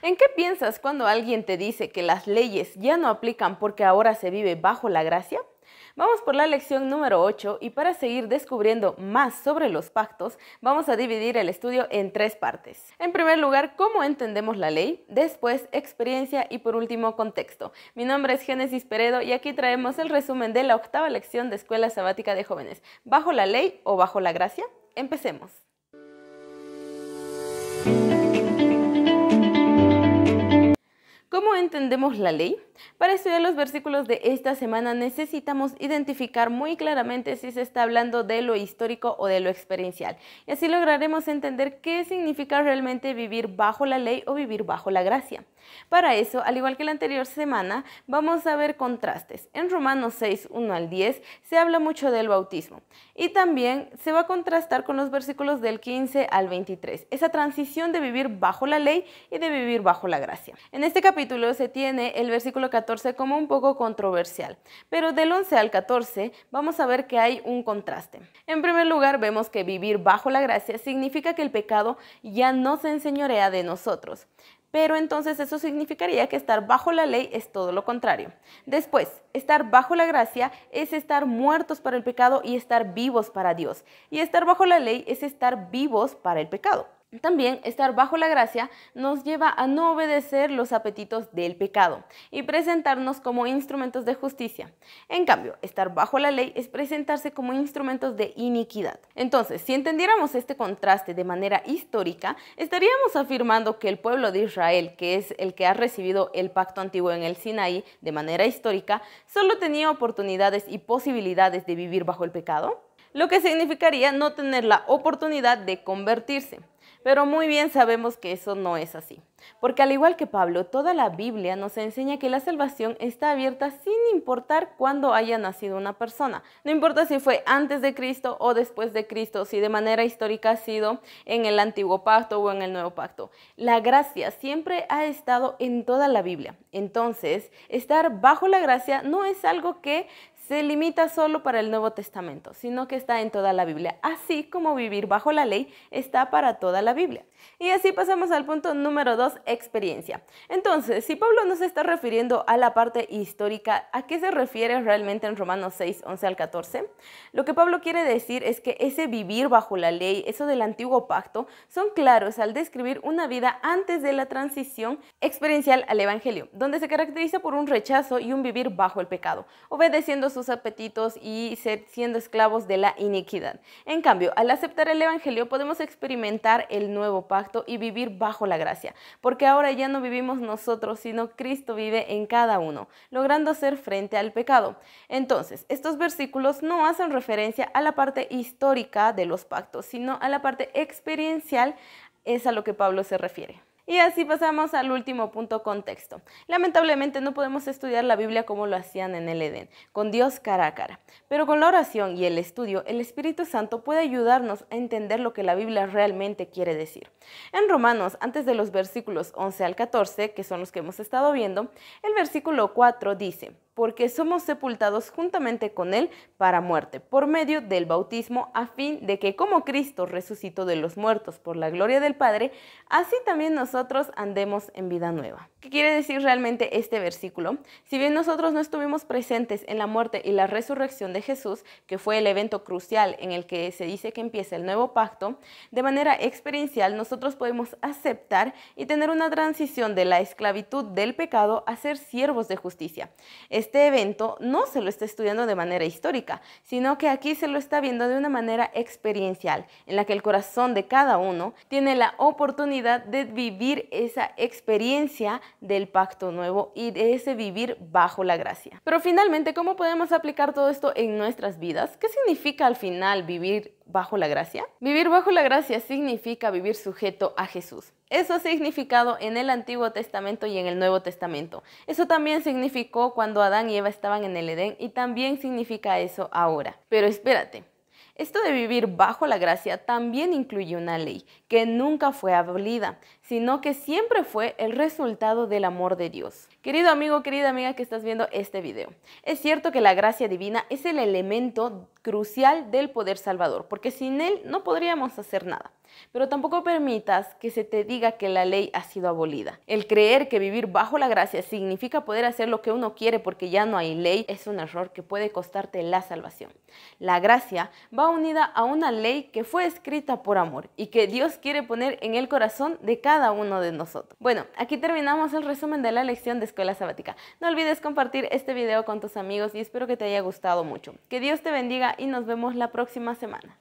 ¿En qué piensas cuando alguien te dice que las leyes ya no aplican porque ahora se vive bajo la gracia? Vamos por la lección número 8 y para seguir descubriendo más sobre los pactos, vamos a dividir el estudio en 3 partes. En primer lugar, cómo entendemos la ley, después experiencia y por último contexto. Mi nombre es Génesis Peredo y aquí traemos el resumen de la 8ª lección de Escuela Sabática de Jóvenes. ¿Bajo la ley o bajo la gracia? Empecemos. ¿Cómo entendemos la ley? Para estudiar los versículos de esta semana necesitamos identificar muy claramente si se está hablando de lo histórico o de lo experiencial. Y así lograremos entender qué significa realmente vivir bajo la ley o vivir bajo la gracia. Para eso, al igual que la anterior semana, vamos a ver contrastes. En Romanos 6, 1 al 10 se habla mucho del bautismo. Y también se va a contrastar con los versículos del 15 al 23. Esa transición de vivir bajo la ley y de vivir bajo la gracia. En este capítulo se tiene el versículo 14 como un poco controversial, pero del 11 al 14 vamos a ver que hay un contraste. En primer lugar, vemos que vivir bajo la gracia significa que el pecado ya no se enseñorea de nosotros. Pero entonces eso significaría que estar bajo la ley es todo lo contrario. Después, estar bajo la gracia es estar muertos para el pecado y estar vivos para Dios. Y estar bajo la ley es estar vivos para el pecado. También estar bajo la gracia nos lleva a no obedecer los apetitos del pecado y presentarnos como instrumentos de justicia. En cambio, estar bajo la ley es presentarse como instrumentos de iniquidad. Entonces, si entendiéramos este contraste de manera histórica, estaríamos afirmando que el pueblo de Israel, que es el que ha recibido el pacto antiguo en el Sinaí de manera histórica, solo tenía oportunidades y posibilidades de vivir bajo el pecado, lo que significaría no tener la oportunidad de convertirse. Pero muy bien sabemos que eso no es así, porque al igual que Pablo, toda la Biblia nos enseña que la salvación está abierta sin importar cuándo haya nacido una persona. No importa si fue antes de Cristo o después de Cristo, si de manera histórica ha sido en el Antiguo Pacto o en el Nuevo Pacto. La gracia siempre ha estado en toda la Biblia. Entonces, estar bajo la gracia no es algo que se limita solo para el Nuevo Testamento, sino que está en toda la Biblia, así como vivir bajo la ley está para toda la Biblia. Y así pasamos al punto número 2, experiencia. Entonces, si Pablo no se está refiriendo a la parte histórica, ¿a qué se refiere realmente en Romanos 6, 11 al 14? Lo que Pablo quiere decir es que ese vivir bajo la ley, eso del antiguo pacto, son claros al describir una vida antes de la transición experiencial al Evangelio, donde se caracteriza por un rechazo y un vivir bajo el pecado, obedeciendo sus apetitos y siendo esclavos de la iniquidad. En cambio, al aceptar el Evangelio podemos experimentar el nuevo pacto y vivir bajo la gracia, porque ahora ya no vivimos nosotros, sino Cristo vive en cada uno, logrando hacer frente al pecado. Entonces, estos versículos no hacen referencia a la parte histórica de los pactos, sino a la parte experiencial, es a lo que Pablo se refiere. Y así pasamos al último punto, contexto. Lamentablemente no podemos estudiar la Biblia como lo hacían en el Edén, con Dios cara a cara. Pero con la oración y el estudio, el Espíritu Santo puede ayudarnos a entender lo que la Biblia realmente quiere decir. En Romanos, antes de los versículos 11 al 14, que son los que hemos estado viendo, el versículo 4 dice: porque somos sepultados juntamente con Él para muerte, por medio del bautismo, a fin de que como Cristo resucitó de los muertos por la gloria del Padre, así también nosotros andemos en vida nueva. ¿Qué quiere decir realmente este versículo? Si bien nosotros no estuvimos presentes en la muerte y la resurrección de Jesús, que fue el evento crucial en el que se dice que empieza el nuevo pacto, de manera experiencial nosotros podemos aceptar y tener una transición de la esclavitud del pecado a ser siervos de justicia. Este evento no se lo está estudiando de manera histórica, sino que aquí se lo está viendo de una manera experiencial, en la que el corazón de cada uno tiene la oportunidad de vivir esa experiencia del pacto nuevo y de ese vivir bajo la gracia. Pero finalmente, ¿cómo podemos aplicar todo esto en nuestras vidas? ¿Qué significa al final vivir bajo la gracia? Vivir bajo la gracia significa vivir sujeto a Jesús. Eso ha significado en el Antiguo Testamento y en el Nuevo Testamento. Eso también significó cuando Adán y Eva estaban en el Edén y también significa eso ahora. Pero espérate. Esto de vivir bajo la gracia también incluye una ley que nunca fue abolida, sino que siempre fue el resultado del amor de Dios. Querido amigo, querida amiga que estás viendo este video, es cierto que la gracia divina es el elemento crucial del poder salvador, porque sin él no podríamos hacer nada. Pero tampoco permitas que se te diga que la ley ha sido abolida. El creer que vivir bajo la gracia significa poder hacer lo que uno quiere porque ya no hay ley es un error que puede costarte la salvación. La gracia va unida a una ley que fue escrita por amor y que Dios quiere poner en el corazón de cada uno de nosotros. Bueno, aquí terminamos el resumen de la lección de Escuela Sabática. No olvides compartir este video con tus amigos y espero que te haya gustado mucho. Que Dios te bendiga y nos vemos la próxima semana.